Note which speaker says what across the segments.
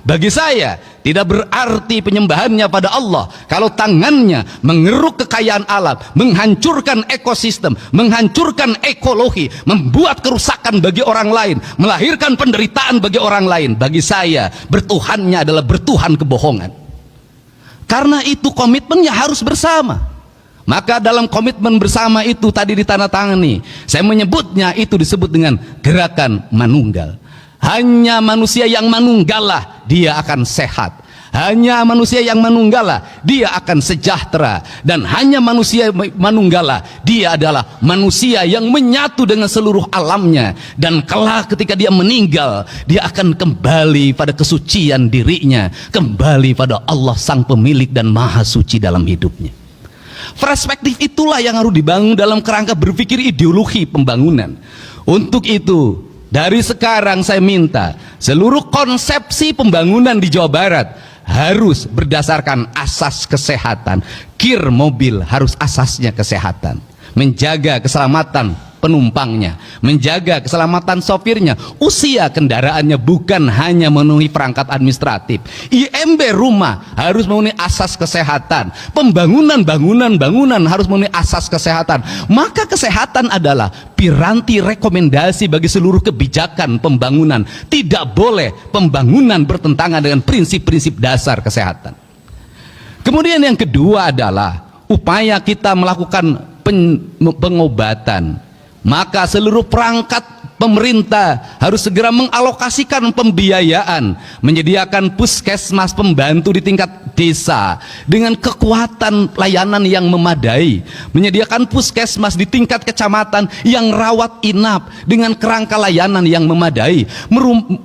Speaker 1: Bagi saya tidak berarti penyembahannya pada Allah kalau tangannya mengeruk kekayaan alam, menghancurkan ekosistem, menghancurkan ekologi, membuat kerusakan bagi orang lain, melahirkan penderitaan bagi orang lain. Bagi saya bertuhannya adalah bertuhan kebohongan. Karena itu komitmennya harus bersama. Maka dalam komitmen bersama itu tadi ditandatangani, saya menyebutnya itu disebut dengan gerakan manunggal. Hanya manusia yang manunggalah dia akan sehat. Hanya manusia yang manunggalah dia akan sejahtera. Dan hanya manusia manunggalah dia adalah manusia yang menyatu dengan seluruh alamnya. Dan kelak ketika dia meninggal, dia akan kembali pada kesucian dirinya, kembali pada Allah sang pemilik dan maha suci dalam hidupnya. Perspektif itulah yang harus dibangun dalam kerangka berpikir ideologi pembangunan. Untuk itu dari sekarang saya minta seluruh konsepsi pembangunan di Jawa Barat harus berdasarkan asas kesehatan. Kir mobil harus asasnya kesehatan. Menjaga keselamatan penumpangnya, menjaga keselamatan sopirnya, usia kendaraannya, bukan hanya memenuhi perangkat administratif. IMB rumah harus memenuhi asas kesehatan. Pembangunan bangunan harus memenuhi asas kesehatan. Maka kesehatan adalah piranti rekomendasi bagi seluruh kebijakan pembangunan. Tidak boleh pembangunan bertentangan dengan prinsip-prinsip dasar kesehatan. Kemudian yang kedua adalah upaya kita melakukan pengobatan. Maka seluruh perangkat pemerintah harus segera mengalokasikan pembiayaan, menyediakan puskesmas pembantu di tingkat desa dengan kekuatan layanan yang memadai, menyediakan puskesmas di tingkat kecamatan yang rawat inap dengan kerangka layanan yang memadai,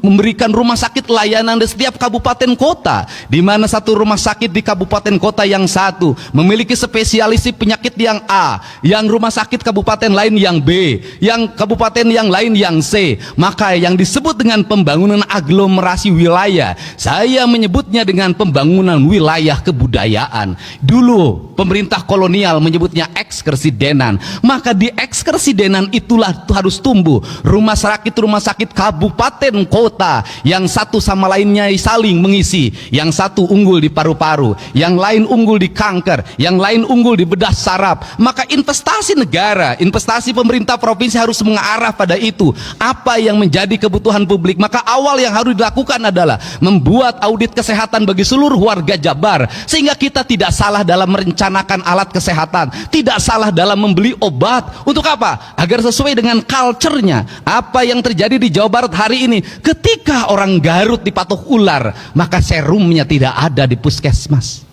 Speaker 1: memberikan rumah sakit layanan di setiap kabupaten kota, di mana satu rumah sakit di kabupaten kota yang satu memiliki spesialis penyakit yang A, yang rumah sakit kabupaten lain yang B, yang kabupaten yang lain yang C. Maka yang disebut dengan pembangunan aglomerasi wilayah, saya menyebutnya dengan pembangunan wilayah kebudayaan. Dulu pemerintah kolonial menyebutnya ekskersidenan. Maka di ekskersidenan itulah harus tumbuh rumah sakit kabupaten kota yang satu sama lainnya saling mengisi. Yang satu unggul di paru-paru, yang lain unggul di kanker, yang lain unggul di bedah saraf. Maka investasi negara, investasi pemerintah provinsi harus mengarah pada itu. Apa yang menjadi kebutuhan publik, maka awal yang harus dilakukan adalah membuat audit kesehatan bagi seluruh warga Jabar, sehingga kita tidak salah dalam merencanakan alat kesehatan, tidak salah dalam membeli obat. Untuk apa? Agar sesuai dengan culture-nya. Apa yang terjadi di Jawa Barat hari ini, ketika orang Garut dipatok ular, maka serumnya tidak ada di puskesmas.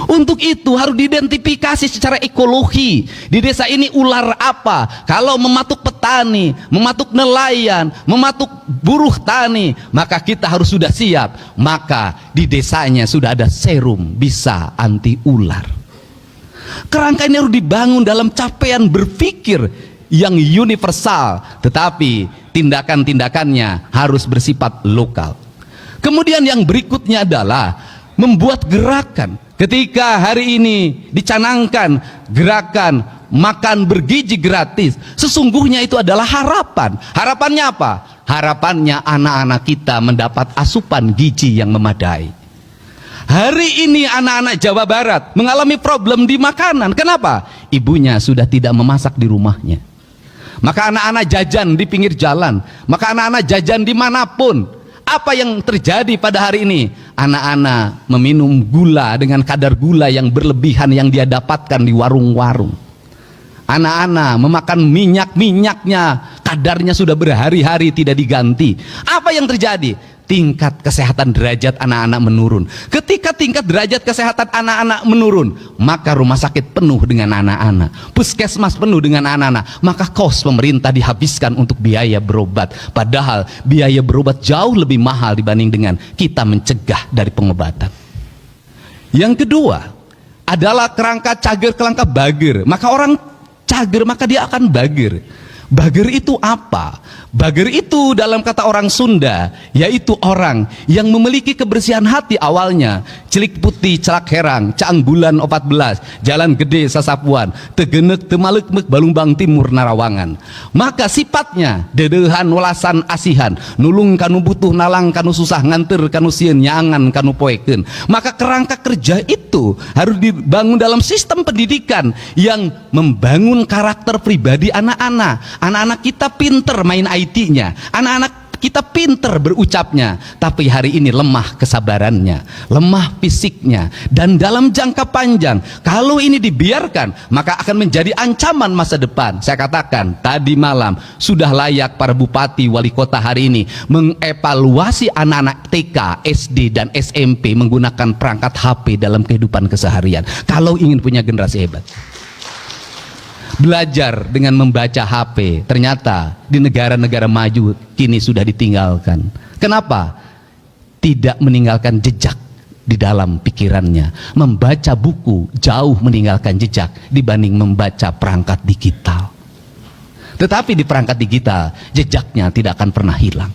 Speaker 1: Untuk itu harus diidentifikasi secara ekologi. Di desa ini ular apa? Kalau mematuk petani, mematuk nelayan, mematuk buruh tani, maka kita harus sudah siap. Maka di desanya sudah ada serum bisa anti ular. Kerangka ini harus dibangun dalam capaian berpikir yang universal, tetapi tindakan-tindakannya harus bersifat lokal. Kemudian yang berikutnya adalah membuat gerakan. Ketika hari ini dicanangkan gerakan makan bergizi gratis, sesungguhnya itu adalah harapan. Harapannya apa? Harapannya anak-anak kita mendapat asupan gizi yang memadai. Hari ini anak-anak Jawa Barat mengalami problem di makanan. Kenapa? Ibunya sudah tidak memasak di rumahnya. Maka anak-anak jajan di pinggir jalan, maka anak-anak jajan dimanapun. Apa yang terjadi pada hari ini? Anak-anak meminum gula dengan kadar gula yang berlebihan yang dia dapatkan di warung-warung. Anak-anak memakan minyaknya, kadarnya sudah berhari-hari tidak diganti. Apa yang terjadi? Tingkat kesehatan derajat anak-anak menurun. Ketika tingkat derajat kesehatan anak-anak menurun, maka rumah sakit penuh dengan anak-anak, puskesmas penuh dengan anak-anak, maka kos pemerintah dihabiskan untuk biaya berobat. Padahal biaya berobat jauh lebih mahal dibanding dengan kita mencegah dari pengobatan. Yang kedua adalah kerangka cager kelangka bager. Maka orang cager maka dia akan bager. Bager itu apa? Bager itu dalam kata orang Sunda, yaitu orang yang memiliki kebersihan hati awalnya. Celik putih, celak herang, caang bulan 14, jalan gede sasapuan, tegenek temalekmek balumbang timur narawangan. Maka sifatnya dedehan welasan asihan, nulung kanu butuh nalang kanu susah nganter kanu sieun nyaangan kanu poeken. Maka kerangka kerja itu harus dibangun dalam sistem pendidikan yang membangun karakter pribadi anak-anak. Anak-anak kita pinter main IT-nya, anak-anak kita pinter berucapnya, tapi hari ini lemah kesabarannya, lemah fisiknya. Dan dalam jangka panjang, kalau ini dibiarkan, maka akan menjadi ancaman masa depan. Saya katakan tadi malam, sudah layak para bupati wali kota hari ini mengevaluasi anak-anak TK, SD dan SMP menggunakan perangkat HP dalam kehidupan keseharian, kalau ingin punya generasi hebat. Belajar dengan membaca HP, ternyata di negara-negara maju kini sudah ditinggalkan. Kenapa? Tidak meninggalkan jejak di dalam pikirannya. Membaca buku jauh meninggalkan jejak dibanding membaca perangkat digital. Tetapi di perangkat digital jejaknya tidak akan pernah hilang.